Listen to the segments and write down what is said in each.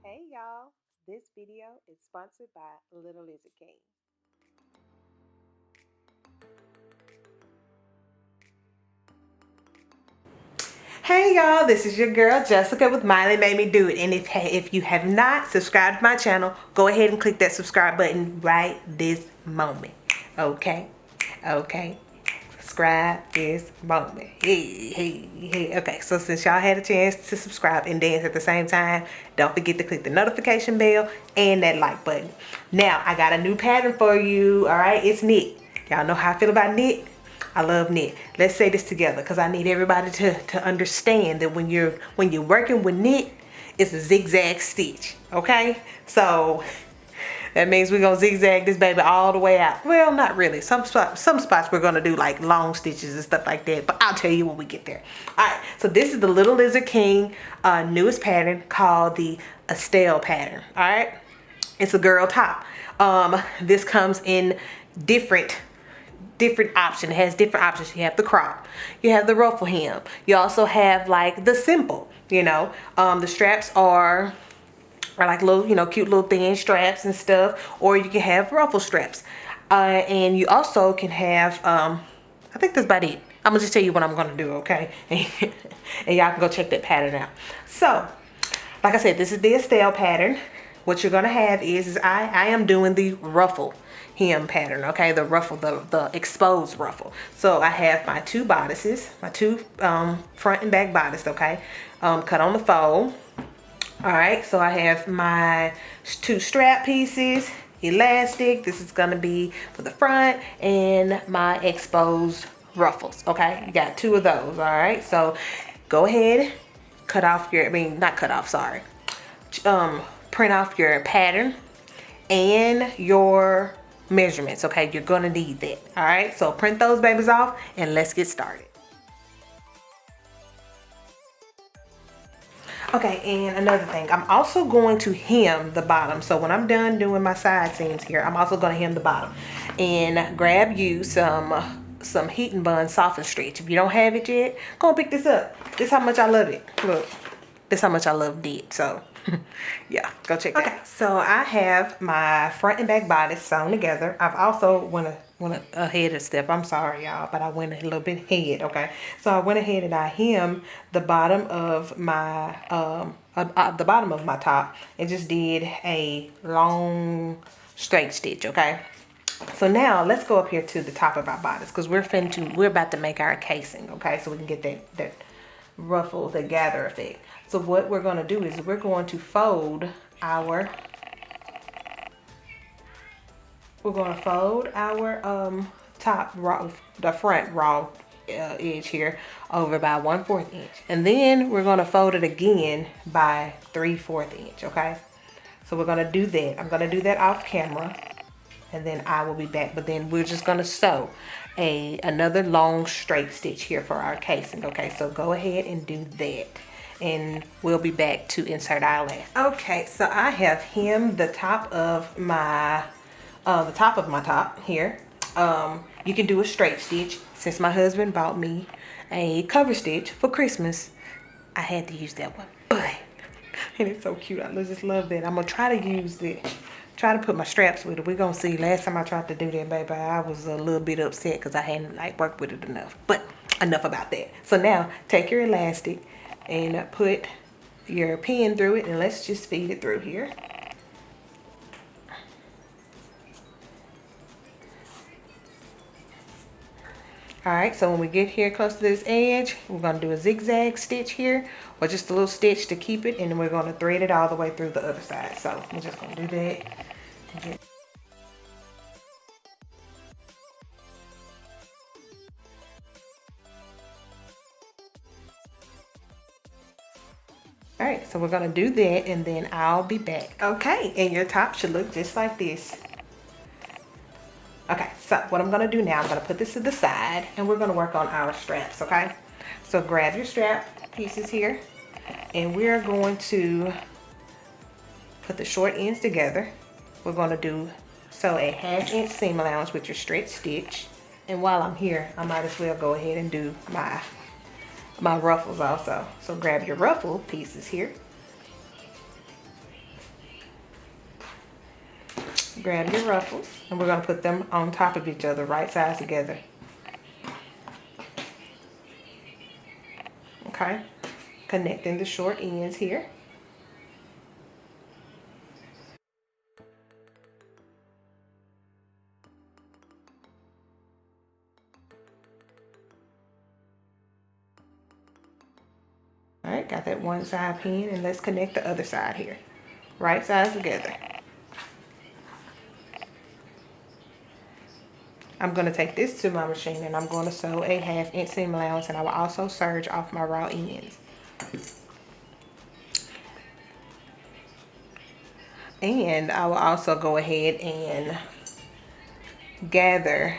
Hey y'all, this video is sponsored by Little Lizard King. Hey y'all, this is your girl Jessica with Miley Made Me Do It. And if you have not subscribed to my channel, go ahead and click that subscribe button right this moment. Okay? Subscribe this moment. Hey. Okay, so since y'all had a chance to subscribe and dance at the same time, don't forget to click the notification bell and that like button. Now, I got a new pattern for you. All right, it's knit. Y'all know how I feel about knit. I love knit. Let's say this together because I need everybody to understand that when you're working with knit, it's a zigzag stitch. Okay, so that means we're gonna zigzag this baby all the way out. Well, not really. Some spots we're gonna do like long stitches and stuff like that, but I'll tell you when we get there. All right, so this is the Little Lizard King newest pattern called the Estelle pattern. All right, it's a girl top. This comes in different option. It has different options. You have the crop, you have the ruffle hem, you also have like the simple, the straps are like little, cute little thin straps and stuff, or you can have ruffle straps, and you also can have I think that's about it. I'm gonna just tell you what I'm gonna do, okay? And y'all can go check that pattern out. So like I said, this is the Estelle pattern. What you're gonna have is I am doing the ruffle hem pattern, okay? The ruffle, the exposed ruffle. So I have my two bodices, my two front and back bodice, okay? Cut on the fold. All right, so I have my two strap pieces, elastic. This is gonna be for the front, and my exposed ruffles, okay? You got two of those, all right? So go ahead, cut off your, not cut off, sorry. Print off your pattern and your measurements, okay? You're gonna need that, all right? So print those babies off and let's get started. Okay, and another thing, I'm also going to hem the bottom. So when I'm done doing my side seams here, I'm also going to hem the bottom. And grab you some heat and bun soft and stretch. If you don't have it yet, go and pick this up. This is how much I love it. Look, this is how much I love knit. So yeah, go check that out. So I have my front and back bodice sewn together. I've also went ahead a step. I'm sorry, y'all, but I went a little bit ahead, okay? So I went ahead and I hemmed the bottom of my top and just did a long straight stitch, okay? So now let's go up here to the top of our bodice because we're about to make our casing, okay? So we can get that ruffle, the gather effect. So what we're going to do is we're going to fold our top raw, the front raw edge here over by 1/4 inch, and then we're going to fold it again by 3/4 inch. Okay, so we're going to do that. I'm going to do that off camera, and then I will be back. But then we're just going to sew another long straight stitch here for our casing. Okay, so go ahead and do that, and we'll be back to insert our last. Okay, so I have hemmed the top of my top here. You can do a straight stitch. Since my husband bought me a cover stitch for Christmas, I had to use that one. But and it's so cute. I just love that. I'm gonna try to use it. Try to put my straps with it. We're gonna see. Last time I tried to do that, baby, I was a little bit upset because I hadn't like worked with it enough. But enough about that. So now take your elastic and put your pin through it, and let's just feed it through here. All right, so when we get here close to this edge, we're gonna do a zigzag stitch here, or just a little stitch to keep it, and then we're gonna thread it all the way through the other side. So we're just gonna do that. All right, so we're gonna do that, and then I'll be back. Okay, and your top should look just like this. Okay, so what I'm gonna do now, I'm gonna put this to the side and we're gonna work on our straps, okay? So grab your strap pieces here and we're going to put the short ends together. We're gonna sew a 1/2 inch seam allowance with your stretch stitch. And while I'm here, I might as well go ahead and do my ruffles also. So grab your ruffle pieces here. grab your ruffles, and we're going to put them on top of each other, right sides together. Okay, connecting the short ends here. All right, got that one side pinned, and let's connect the other side here. Right sides together. I'm going to take this to my machine, and I'm going to sew a 1/2 inch seam allowance, and I will also serge off my raw ends. And I will also go ahead and gather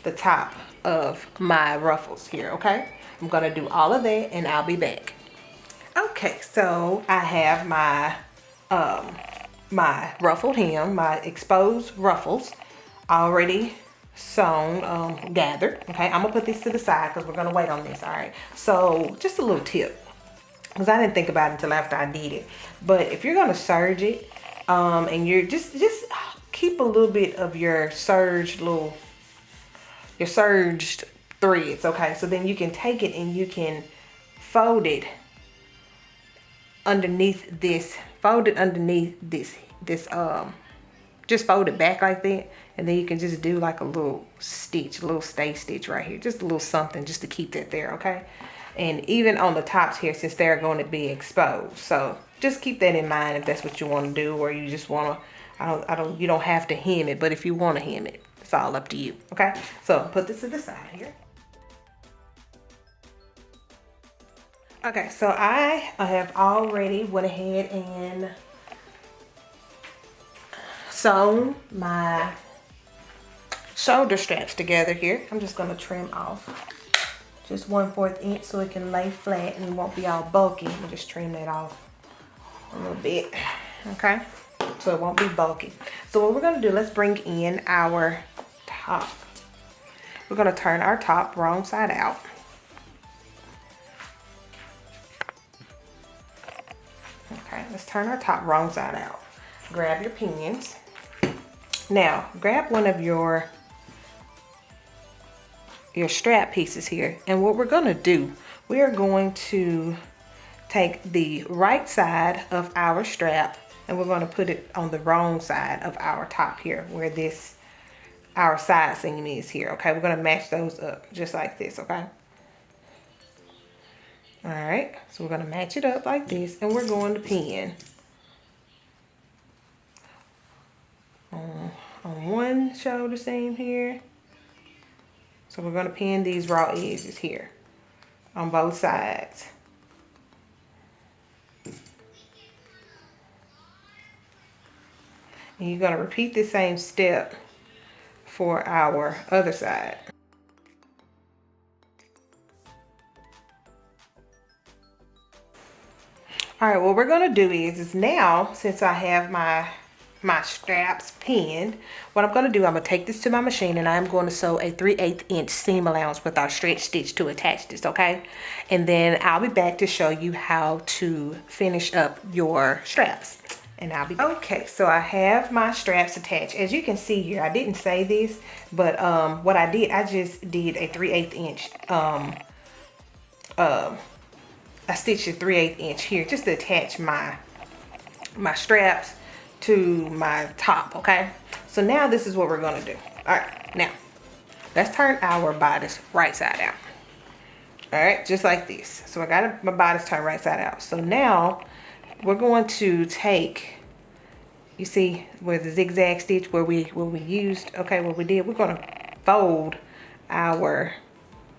the top of my ruffles here, okay? I'm going to do all of that, and I'll be back. Okay, so I have my my ruffled hem, my exposed ruffles already sewn, gathered. Okay, I'm gonna put this to the side because we're gonna wait on this. All right, so just a little tip, because I didn't think about it until after I did it. But if you're gonna serge it, and you're just keep a little bit of your serged threads. Okay, so then you can take it and you can fold it underneath this, just fold it back like that, and then you can just do like a little stitch, a little stay stitch right here, just a little something just to keep that there. Okay, and even on the tops here, since they're going to be exposed, so just keep that in mind if that's what you want to do, or you just want to, you don't have to hem it, but if you want to hem it, it's all up to you. Okay, so put this to the side here. Okay, so I have already went ahead and sewn my shoulder straps together here. I'm just gonna trim off just 1/4 inch so it can lay flat and it won't be all bulky. I'll just trim that off a little bit, okay? So it won't be bulky. So what we're gonna do, let's bring in our top. We're gonna turn our top wrong side out. Okay, let's turn our top wrong side out. Grab your pins. Now, grab one of your strap pieces here. And what we're gonna do, we are going to take the right side of our strap and we're gonna put it on the wrong side of our top here, where our side seam is here, okay? We're gonna match those up just like this, okay? All right, so we're gonna match it up like this, and we're going to pin on one shoulder seam here. So we're gonna pin these raw edges here on both sides. And you're gonna repeat the same step for our other side. All right, what we're gonna do is now, since I have my straps pinned, what I'm gonna do, I'm gonna take this to my machine and I'm going to sew a 3/8 inch seam allowance with our stretch stitch to attach this, okay? And then I'll be back to show you how to finish up your straps. And I'll be back. Okay, so I have my straps attached. As you can see here, I didn't say this, but what I did, I just did a 3/8 inch I stitched a 3/8 inch here just to attach my straps to my top, okay? So now this is what we're gonna do. All right, now let's turn our bodice right side out. All right, just like this. So I got my bodice turned right side out. So now we're going to take, you see where the zigzag stitch where we used, okay, what we did, we're gonna fold our,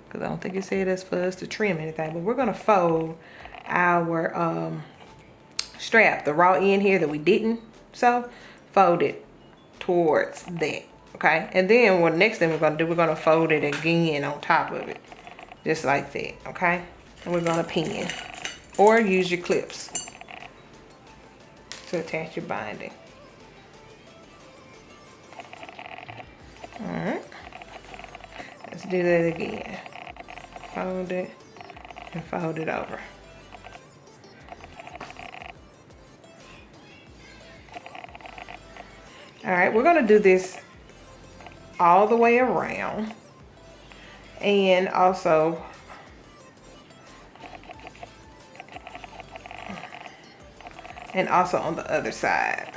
because I don't think it said that's for us to trim anything, but we're gonna fold our strap, the raw end here that we didn't sew, fold it towards that, okay? And then what next thing we're gonna do, we're gonna fold it again on top of it, just like that, okay? And we're gonna pin, or use your clips to attach your binding. All right, let's do that again. Fold it and fold it over. All right, we're gonna do this all the way around, and also on the other side.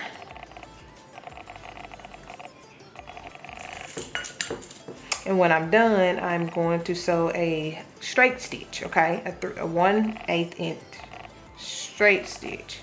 And when I'm done, I'm going to sew a straight stitch, okay? A 1/8 inch straight stitch.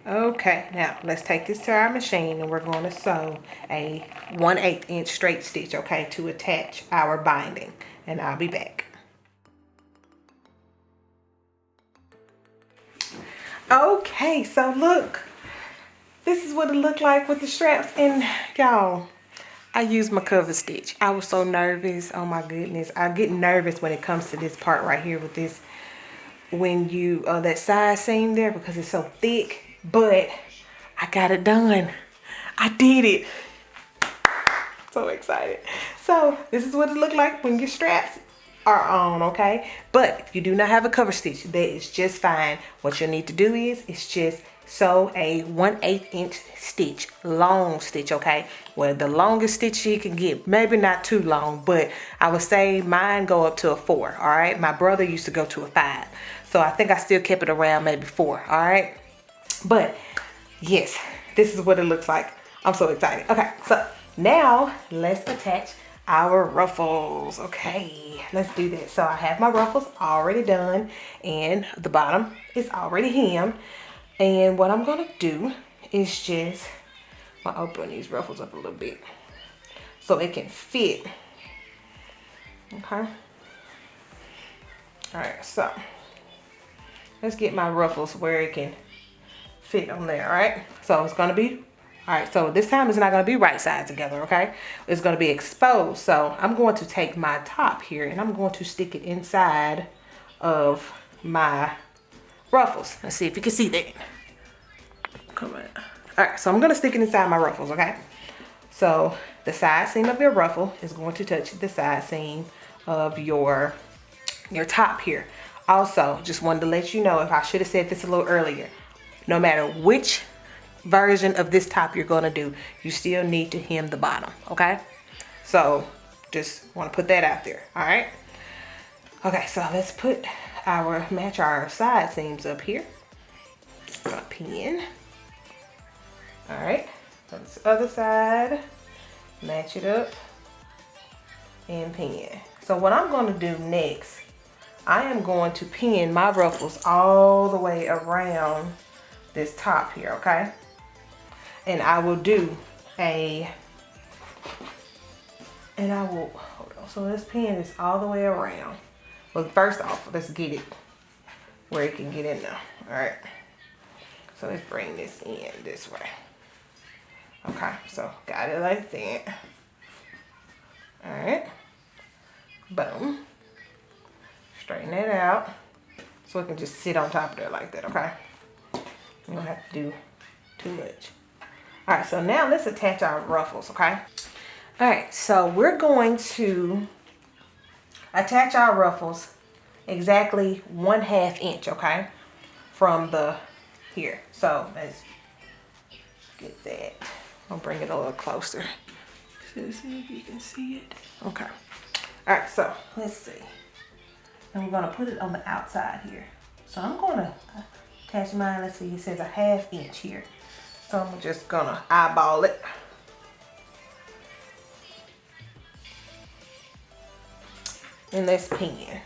Okay, now let's take this to our machine and we're going to sew a 1/8 inch straight stitch, okay, to attach our binding. And I'll be back. Okay, so look, this is what it looked like with the straps. And y'all, I used my cover stitch. I was so nervous. Oh my goodness. I get nervous when it comes to this part right here with this, when you, that side seam there, because it's so thick. But I got it done. I did it. So excited. So this is what it looked like when your straps are on, okay? But if you do not have a cover stitch, that is just fine. What you'll need to do is just sew a 1/8 inch stitch, long stitch, okay? Well, the longest stitch you can get, maybe not too long, but I would say mine go up to a 4, all right? My brother used to go to a 5. So I think I still kept it around maybe 4, all right? But yes, this is what it looks like. I'm so excited. Okay, so now let's attach our ruffles. Okay, let's do that. So I have my ruffles already done and the bottom is already hemmed. And what I'm gonna do is just, I'll open these ruffles up a little bit so it can fit. Okay. All right, so let's get my ruffles where it can fit on there. All right, so it's gonna be, all right, so this time it's not gonna be right side together, okay? It's gonna be exposed. So I'm going to take my top here and I'm going to stick it inside of my ruffles. Let's see if you can see that. Come on. All right, so I'm gonna stick it inside my ruffles, okay? So the side seam of your ruffle is going to touch the side seam of your top here. Also, just wanted to let you know, if I should have said this a little earlier, no matter which version of this top you're gonna do, you still need to hem the bottom, okay? So just wanna put that out there, all right? Okay, so let's match our side seams up here. Gonna pin. All right, on this other side, match it up and pin. So what I'm gonna do next, I am going to pin my ruffles all the way around this top here, okay? And I will do hold on, so let's pin this all the way around. Well, first off, let's get it where it can get in there, all right? So let's bring this in this way. Okay, so got it like that. All right, boom. Straighten that out so it can just sit on top of there like that, okay? You don't have to do too much. All right, so now let's attach our ruffles, okay? All right, so we're going to attach our ruffles exactly 1/2 inch, okay? From here. So let's get that. I'll bring it a little closer. So see if you can see it. Okay. All right, so let's see. And we're gonna put it on the outside here. So I'm gonna attach mine. Let's see, it says 1/2 inch here. So I'm just gonna eyeball it. And let's pin.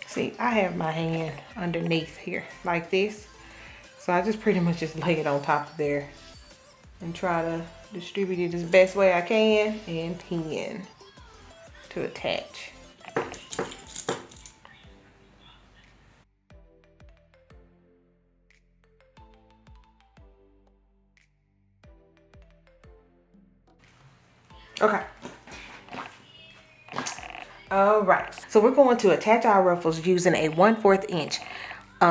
See, I have my hand underneath here like this. So I just pretty much just lay it on top of there and try to distribute it as best way I can and pin to attach. Okay. All right, so we're going to attach our ruffles using a 1/4 inch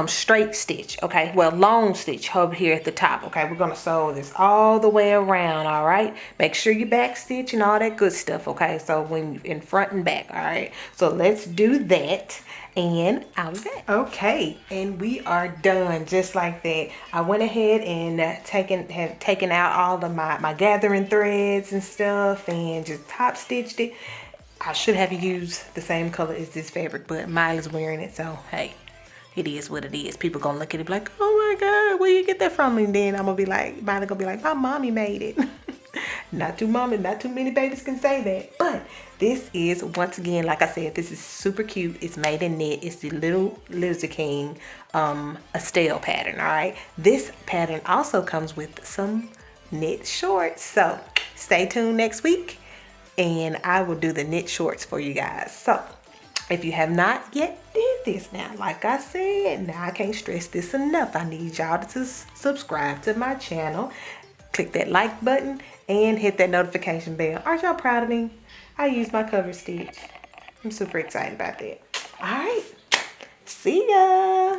straight stitch, okay? Well, long stitch over here at the top, okay? We're gonna sew this all the way around, all right? Make sure you back stitch and all that good stuff, okay? So when in front and back, all right? So let's do that, and I'll be back. Okay, and we are done just like that. I went ahead and have taken out all of my gathering threads and stuff and just top stitched it. I should have used the same color as this fabric, but Miley's wearing it, so hey. It is what it is. People gonna look at it like, oh my God, where you get that from? And then I'm gonna be like, Miley gonna be like, my mommy made it. Not too many babies can say that. But this is, once again, like I said, this is super cute. It's made in knit. It's the little Lizard King Estelle pattern, all right? This pattern also comes with some knit shorts. So stay tuned next week and I will do the knit shorts for you guys. So if you have not yet did this now, like I said, now I can't stress this enough. I need y'all to subscribe to my channel, click that like button, and hit that notification bell. Aren't y'all proud of me? I used my cover stitch. I'm super excited about that. All right, see ya.